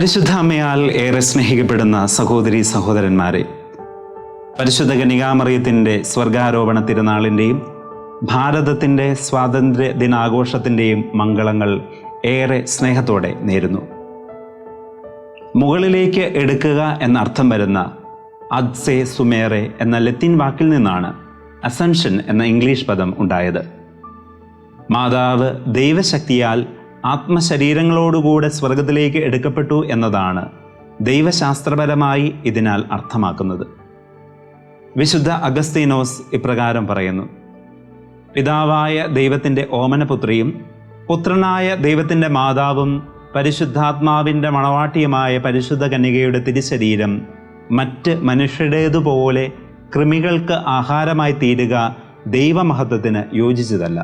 പരിശുദ്ധ അമ്മയാൽ ഏറെ സ്നേഹിക്കപ്പെടുന്ന സഹോദരി സഹോദരന്മാരെ, പരിശുദ്ധ കന്യകാമറിയത്തിൻ്റെ സ്വർഗാരോപണ തിരുനാളിൻ്റെയും ഭാരതത്തിൻ്റെ സ്വാതന്ത്ര്യ ദിനാഘോഷത്തിൻ്റെയും മംഗളങ്ങൾ ഏറെ സ്നേഹത്തോടെ നേരുന്നു. മുകളിലേക്ക് എടുക്കുക എന്നർത്ഥം വരുന്ന അദ്സെ സുമേറെ എന്ന ലത്തീൻ വാക്കിൽ നിന്നാണ് അസെൻഷൻ എന്ന ഇംഗ്ലീഷ് പദം ഉണ്ടായത്. മാതാവ് ദൈവശക്തിയാൽ ആത്മശരീരങ്ങളോടുകൂടെ സ്വർഗത്തിലേക്ക് എടുക്കപ്പെട്ടു എന്നതാണ് ദൈവശാസ്ത്രപരമായി ഇതിനാൽ അർത്ഥമാക്കുന്നത്. വിശുദ്ധ അഗസ്തീനോസ് ഇപ്രകാരം പറയുന്നു: പിതാവായ ദൈവത്തിൻ്റെ ഓമനപുത്രിയും പുത്രനായ ദൈവത്തിൻ്റെ മാതാവും പരിശുദ്ധാത്മാവിൻ്റെ മണവാട്ടിയുമായ പരിശുദ്ധ കന്യകയുടെ തിരുശരീരം മറ്റ് മനുഷ്യരുടേതുപോലെ കൃമികൾക്ക് ആഹാരമായി തീരുക ദൈവമഹത്വത്തിന് യോജിച്ചതല്ല.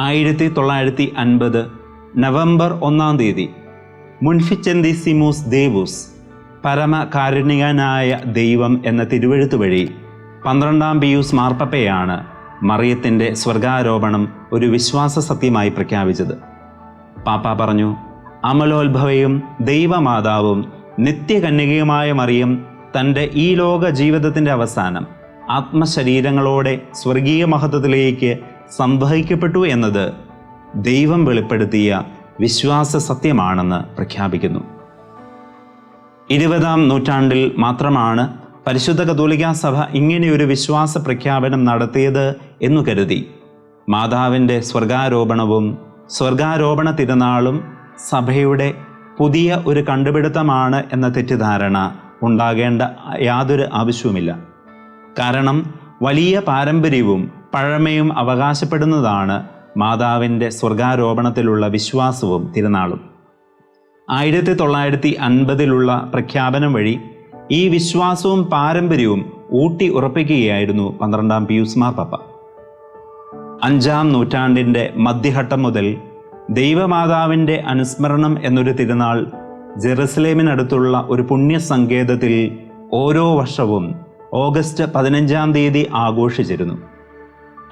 1950 നവംബർ 1 മുൻഫിച്ചെന്തിസിമൂസ് ദേവൂസ്, പരമകാരുണികനായ ദൈവം എന്ന തിരുവെഴുത്ത് വഴി 12 പിയൂസ് മാർപ്പപ്പയാണ് മറിയത്തിൻ്റെ സ്വർഗാരോപണം ഒരു വിശ്വാസ സത്യമായി പ്രഖ്യാപിച്ചത്. പാപ്പ പറഞ്ഞു: അമലോത്ഭവയും ദൈവമാതാവും നിത്യകന്യകയുമായ മറിയം തൻ്റെ ഈ ലോക ജീവിതത്തിൻ്റെ അവസാനം ആത്മശരീരങ്ങളോടെ സ്വർഗീയ മഹത്വത്തിലേക്ക് സംവഹിക്കപ്പെട്ടു എന്നത് ദൈവം വെളിപ്പെടുത്തിയ വിശ്വാസ സത്യമാണെന്ന് പ്രഖ്യാപിക്കുന്നു. 20-ാം നൂറ്റാണ്ടിൽ മാത്രമാണ് പരിശുദ്ധ കത്തോലിക്കാ സഭ ഇങ്ങനെയൊരു വിശ്വാസ പ്രഖ്യാപനം നടത്തിയത് എന്നു കരുതി മാതാവിൻ്റെ സ്വർഗാരോപണവും സ്വർഗാരോപണ തിരുനാളും സഭയുടെ പുതിയ ഒരു കണ്ടുപിടുത്തമാണ് എന്ന തെറ്റിദ്ധാരണ ഉണ്ടാകേണ്ട യാതൊരു ആവശ്യവുമില്ല. കാരണം വലിയ പാരമ്പര്യവും പഴമയും അവകാശപ്പെടുന്നതാണ് മാതാവിൻ്റെ സ്വർഗാരോപണത്തിലുള്ള വിശ്വാസവും തിരുനാളും. 1950 പ്രഖ്യാപനം വഴി ഈ വിശ്വാസവും പാരമ്പര്യവും ഊട്ടി ഉറപ്പിക്കുകയായിരുന്നു 12-ാം പിയൂസ് മാർപ്പാപ്പ. 5-ാം നൂറ്റാണ്ടിൻ്റെ മധ്യഘട്ടം മുതൽ ദൈവമാതാവിൻ്റെ അനുസ്മരണം എന്നൊരു തിരുനാൾ ജെറുസലേമിനടുത്തുള്ള ഒരു പുണ്യസങ്കേതത്തിൽ ഓരോ വർഷവും ഓഗസ്റ്റ് 15 ആഘോഷിച്ചിരുന്നു.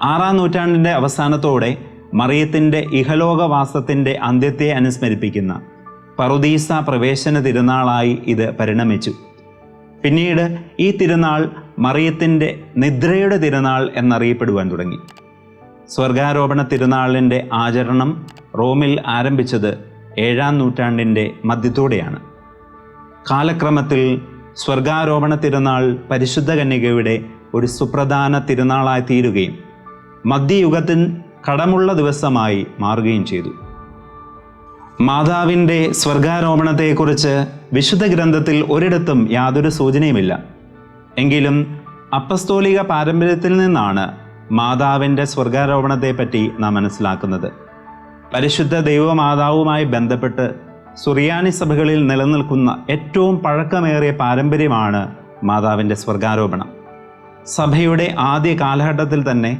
6-ാം നൂറ്റാണ്ടിൻ്റെ അവസാനത്തോടെ മറിയത്തിൻ്റെ ഇഹലോകവാസത്തിൻ്റെ അന്ത്യത്തെ അനുസ്മരിപ്പിക്കുന്ന പറുദീസ പ്രവേശന തിരുനാളായി ഇത് പരിണമിച്ചു. പിന്നീട് ഈ തിരുനാൾ മറിയത്തിൻ്റെ നിദ്രയുടെ തിരുനാൾ എന്നറിയപ്പെടുവാൻ തുടങ്ങി. സ്വർഗാരോപണ തിരുനാളിൻ്റെ ആചരണം റോമിൽ ആരംഭിച്ചത് 7-ാം നൂറ്റാണ്ടിൻ്റെ മധ്യത്തോടെയാണ്. കാലക്രമത്തിൽ സ്വർഗാരോപണ തിരുനാൾ പരിശുദ്ധ കന്യകയുടെ ഒരു സുപ്രധാന തിരുനാളായി തീരുകയും മധ്യയുഗത്തിൽ കടമുള്ള ദിവസമായി മാറുകയും ചെയ്തു. മാതാവിൻ്റെ സ്വർഗാരോപണത്തെക്കുറിച്ച് വിശുദ്ധ ഗ്രന്ഥത്തിൽ ഒരിടത്തും യാതൊരു സൂചനയുമില്ല. എങ്കിലും അപ്പസ്തോലിക പാരമ്പര്യത്തിൽ നിന്നാണ് മാതാവിൻ്റെ സ്വർഗാരോപണത്തെപ്പറ്റി നാം മനസ്സിലാക്കുന്നത്. പരിശുദ്ധ ദൈവമാതാവുമായി ബന്ധപ്പെട്ട് സുറിയാനി സഭകളിൽ നിലനിൽക്കുന്ന ഏറ്റവും പഴക്കമേറിയ പാരമ്പര്യമാണ് മാതാവിൻ്റെ സ്വർഗാരോപണം. സഭയുടെ ആദ്യ കാലഘട്ടത്തിൽ തന്നെ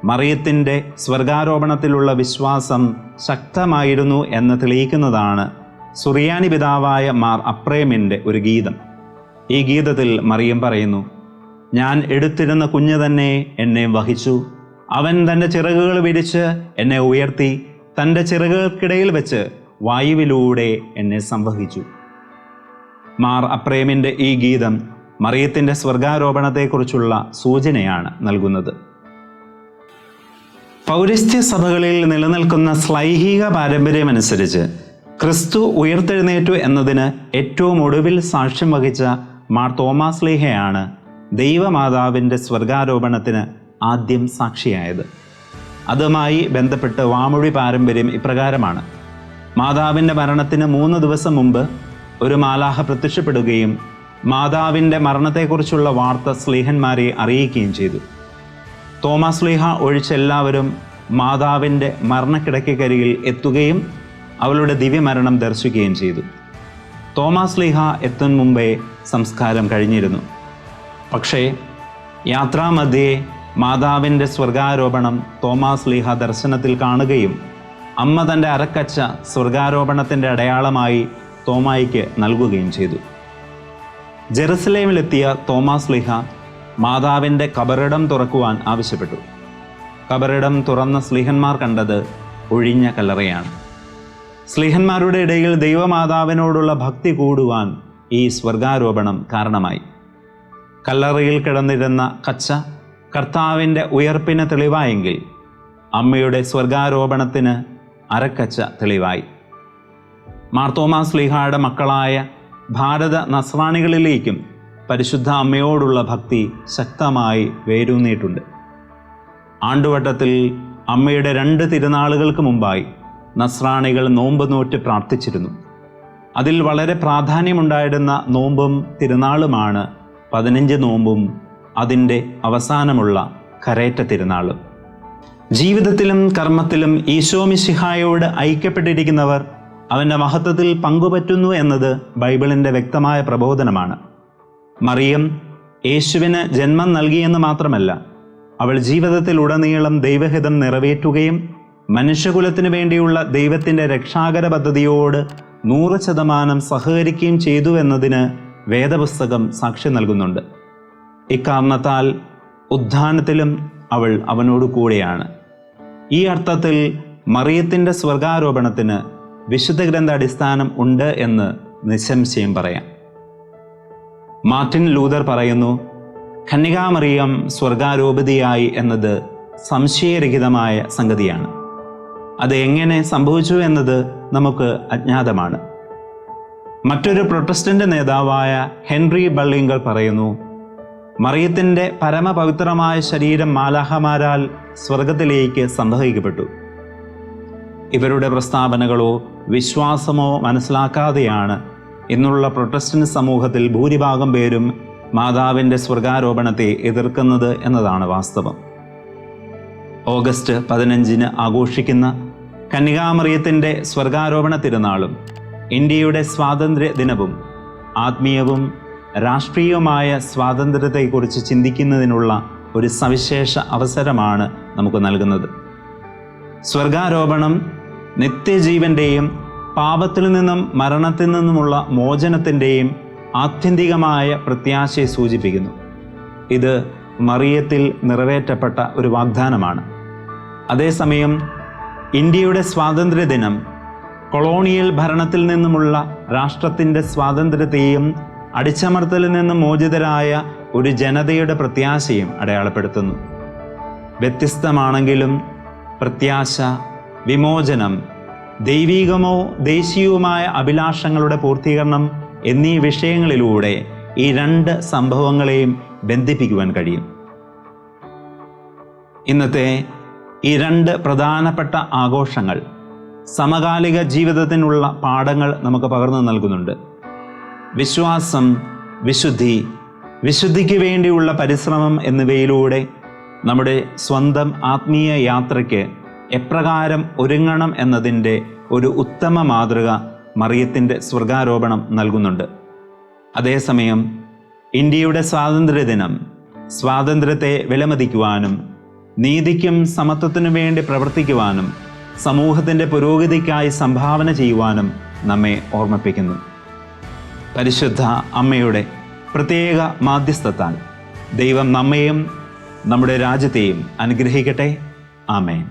മറിയത്തിൻ്റെ സ്വർഗാരോപണത്തിലുള്ള വിശ്വാസം ശക്തമായിരുന്നു എന്ന് തെളിയിക്കുന്നതാണ് സുറിയാനി പിതാവായ മാർ അപ്രേമിൻ്റെ ഒരു ഗീതം. ഈ ഗീതത്തിൽ മറിയം പറയുന്നു: ഞാൻ എടുത്തിരുന്ന കുഞ്ഞ് തന്നെ എന്നെ വഹിച്ചു, അവൻ തൻ്റെ ചിറകുകൾ വിരിച്ച് എന്നെ ഉയർത്തി, തൻ്റെ ചിറകുകൾക്കിടയിൽ വെച്ച് വായുവിലൂടെ എന്നെ സംവഹിച്ചു. മാർ അപ്രേമിൻ്റെ ഈ ഗീതം മറിയത്തിൻ്റെ സ്വർഗാരോപണത്തെക്കുറിച്ചുള്ള സൂചനയാണ് നൽകുന്നത്. പൗരസ്ത്യ സഭകളിൽ നിലനിൽക്കുന്ന ശ്ലൈഹിക പാരമ്പര്യമനുസരിച്ച് ക്രിസ്തു ഉയർത്തെഴുന്നേറ്റു എന്നതിന് ഏറ്റവും ഒടുവിൽ സാക്ഷ്യം വഹിച്ച മാർ തോമാസ് ശ്ലീഹയാണ് ദൈവമാതാവിൻ്റെ സ്വർഗാരോപണത്തിന് ആദ്യം സാക്ഷിയായത്. അതുമായി ബന്ധപ്പെട്ട് വാമൊഴി പാരമ്പര്യം ഇപ്രകാരമാണ്: മാതാവിൻ്റെ മരണത്തിന് 3 ദിവസം മുമ്പ് ഒരു മാലാഹ പ്രത്യക്ഷപ്പെടുകയും മാതാവിൻ്റെ മരണത്തെക്കുറിച്ചുള്ള വാർത്ത ശ്ലീഹന്മാരെ അറിയിക്കുകയും ചെയ്തു. തോമാസ് ശ്ലീഹ ഒഴിച്ചെല്ലാവരും മാതാവിൻ്റെ മരണക്കിടക്കരികിൽ എത്തുകയും അവളുടെ ദിവ്യമരണം ദർശിക്കുകയും ചെയ്തു. തോമാസ് ശ്ലീഹ എത്തും മുമ്പേ സംസ്കാരം കഴിഞ്ഞിരുന്നു. പക്ഷേ യാത്രാമധ്യേ മാതാവിൻ്റെ സ്വർഗാരോപണം തോമാസ് ശ്ലീഹ ദർശനത്തിൽ കാണുകയും അമ്മ തൻ്റെ അരക്കച്ച സ്വർഗാരോപണത്തിൻ്റെ അടയാളമായി തോമായിക്ക് നൽകുകയും ചെയ്തു. ജെറുസലേമിലെത്തിയ തോമാസ് ശ്ലീഹ മാതാവിൻ്റെ കബറിടം തുറക്കുവാൻ ആവശ്യപ്പെട്ടു. കബറിടം തുറന്ന ശ്ലീഹന്മാർ കണ്ടത് ഒഴിഞ്ഞ കല്ലറയാണ്. സ്ലീഹന്മാരുടെ ഇടയിൽ ദൈവമാതാവിനോടുള്ള ഭക്തി കൂടുവാൻ ഈ സ്വർഗാരോപണം കാരണമായി. കല്ലറയിൽ കിടന്നിരുന്ന കച്ച കർത്താവിൻ്റെ ഉയർപ്പിന് തെളിവായെങ്കിൽ അമ്മയുടെ സ്വർഗാരോപണത്തിന് അരക്കച്ച തെളിവായി. മാർത്തോമാ ശ്ലീഹായുടെ മക്കളായ ഭാരത നസ്രാണികളിലേക്കും പരിശുദ്ധ അമ്മയോടുള്ള ഭക്തി ശക്തമായി വേരൂന്നിയിട്ടുണ്ട്. ആണ്ടുവട്ടത്തിൽ അമ്മയുടെ 2 തിരുനാളുകൾക്ക് മുമ്പായി നസ്രാണികൾ നോമ്പ് നോറ്റ് പ്രാർത്ഥിച്ചിരുന്നു. അതിൽ വളരെ പ്രാധാന്യമുണ്ടായിരുന്ന നോമ്പും തിരുനാളുമാണ് 15 നോമ്പും അതിൻ്റെ അവസാനമുള്ള കരേറ്റ തിരുനാളും. ജീവിതത്തിലും കർമ്മത്തിലും ഈശോ മിശിഹായോട് ഐക്യപ്പെട്ടിരിക്കുന്നവർ അവൻ്റെ മഹത്വത്തിൽ പങ്കുപറ്റുന്നു എന്നത് ബൈബിളിൻ്റെ വ്യക്തമായ പ്രബോധനമാണ്. മറിയം യേശുവിന് ജന്മം നൽകിയെന്ന് മാത്രമല്ല, അവൾ ജീവിതത്തിലുടനീളം ദൈവഹിതം നിറവേറ്റുകയും മനുഷ്യകുലത്തിനു വേണ്ടിയുള്ള ദൈവത്തിൻ്റെ രക്ഷാകര പദ്ധതിയോട് 100% സഹകരിക്കുകയും ചെയ്തു എന്നതിന് വേദപുസ്തകം സാക്ഷ്യം നൽകുന്നുണ്ട്. ഇക്കാരണത്താൽ ഉദ്ധാനത്തിലും അവൾ അവനോട് കൂടെയാണ്. ഈ അർത്ഥത്തിൽ മറിയത്തിൻ്റെ സ്വർഗാരോപണത്തിന് വിശുദ്ധ ഗ്രന്ഥ അടിസ്ഥാനം ഉണ്ട് എന്ന് നിസ്സംശയം പറയാം. മാർട്ടിൻ ലൂതർ പറയുന്നു, കന്യകാമറിയം സ്വർഗാരോപിതയായി എന്നത് സംശയരഹിതമായ സംഗതിയാണ്. അത് എങ്ങനെ സംഭവിച്ചു എന്നത് നമുക്ക് അജ്ഞാതമാണ്. മറ്റൊരു പ്രൊട്ടസ്റ്റന്റ് നേതാവായ ഹെൻറി ബള്ളിങ്കർ പറയുന്നു, മറിയത്തിൻ്റെ പരമപവിത്രമായ ശരീരം മാലാഖമാരാൽ സ്വർഗത്തിലേക്ക് സംവഹിക്കപ്പെട്ടു. ഇവരുടെ പ്രസ്താവനകളോ വിശ്വാസമോ മനസ്സിലാക്കാതെയാണ് ഇന്നുള്ള പ്രൊട്ടസ്റ്റന്റ് സമൂഹത്തിൽ ഭൂരിഭാഗം പേരും മാതാവിൻ്റെ സ്വർഗാരോപണത്തെ എതിർക്കുന്നത് എന്നതാണ് വാസ്തവം. ഓഗസ്റ്റ് 15 ആഘോഷിക്കുന്ന കന്യകാമറിയത്തിൻ്റെ സ്വർഗാരോപണ തിരുനാളും ഇന്ത്യയുടെ സ്വാതന്ത്ര്യ ദിനവും ആത്മീയവും രാഷ്ട്രീയവുമായ സ്വാതന്ത്ര്യത്തെക്കുറിച്ച് ചിന്തിക്കുന്നതിനുള്ള ഒരു സവിശേഷ അവസരമാണ് നമുക്ക് നൽകുന്നത്. സ്വർഗാരോപണം നിത്യജീവൻ്റെയും പാപത്തിൽ നിന്നും മരണത്തിൽ നിന്നുമുള്ള മോചനത്തിൻ്റെയും ആത്യന്തികമായ പ്രത്യാശയെ സൂചിപ്പിക്കുന്നു. ഇത് മറിയത്തിൽ നിറവേറ്റപ്പെട്ട ഒരു വാഗ്ദാനമാണ്. അതേസമയം ഇന്ത്യയുടെ സ്വാതന്ത്ര്യ ദിനം കൊളോണിയൽ ഭരണത്തിൽ നിന്നുമുള്ള രാഷ്ട്രത്തിൻ്റെ സ്വാതന്ത്ര്യത്തെയും അടിച്ചമർത്തലിൽ നിന്നും മോചിതരായ ഒരു ജനതയുടെ പ്രത്യാശയും അടയാളപ്പെടുത്തുന്നു. വ്യത്യസ്തമാണെങ്കിലും പ്രത്യാശ, വിമോചനം, ദൈവികമോ ദേശീയവുമായ അഭിലാഷങ്ങളുടെ പൂർത്തീകരണം എന്നീ വിഷയങ്ങളിലൂടെ ഈ 2 സംഭവങ്ങളെയും ബന്ധിപ്പിക്കുവാൻ കഴിയും. ഇന്നത്തെ ഈ 2 പ്രധാനപ്പെട്ട ആഘോഷങ്ങൾ സമകാലിക ജീവിതത്തിനുള്ള പാഠങ്ങൾ നമുക്ക് പകർന്നു നൽകുന്നുണ്ട്. വിശ്വാസം, വിശുദ്ധി, വിശുദ്ധിക്ക് വേണ്ടിയുള്ള പരിശ്രമം എന്നിവയിലൂടെ നമ്മുടെ സ്വന്തം ആത്മീയ യാത്രയ്ക്ക് എപ്രകാരം ഒരുങ്ങണം എന്നതിൻ്റെ ഒരു ഉത്തമ മാതൃക മറിയത്തിൻ്റെ സ്വർഗാരോപണം നൽകുന്നുണ്ട്. അതേസമയം ഇന്ത്യയുടെ സ്വാതന്ത്ര്യദിനം സ്വാതന്ത്ര്യത്തെ വിലമതിക്കുവാനും നീതിക്കും സമത്വത്തിനു വേണ്ടി പ്രവർത്തിക്കുവാനും സമൂഹത്തിൻ്റെ പുരോഗതിക്കായി സംഭാവന ചെയ്യുവാനും നമ്മെ ഓർമ്മിപ്പിക്കുന്നു. പരിശുദ്ധ അമ്മയുടെ പ്രത്യേക മാധ്യസ്ഥത്താൽ ദൈവം നമ്മെയും നമ്മുടെ രാജ്യത്തെയും അനുഗ്രഹിക്കട്ടെ. ആമേൻ.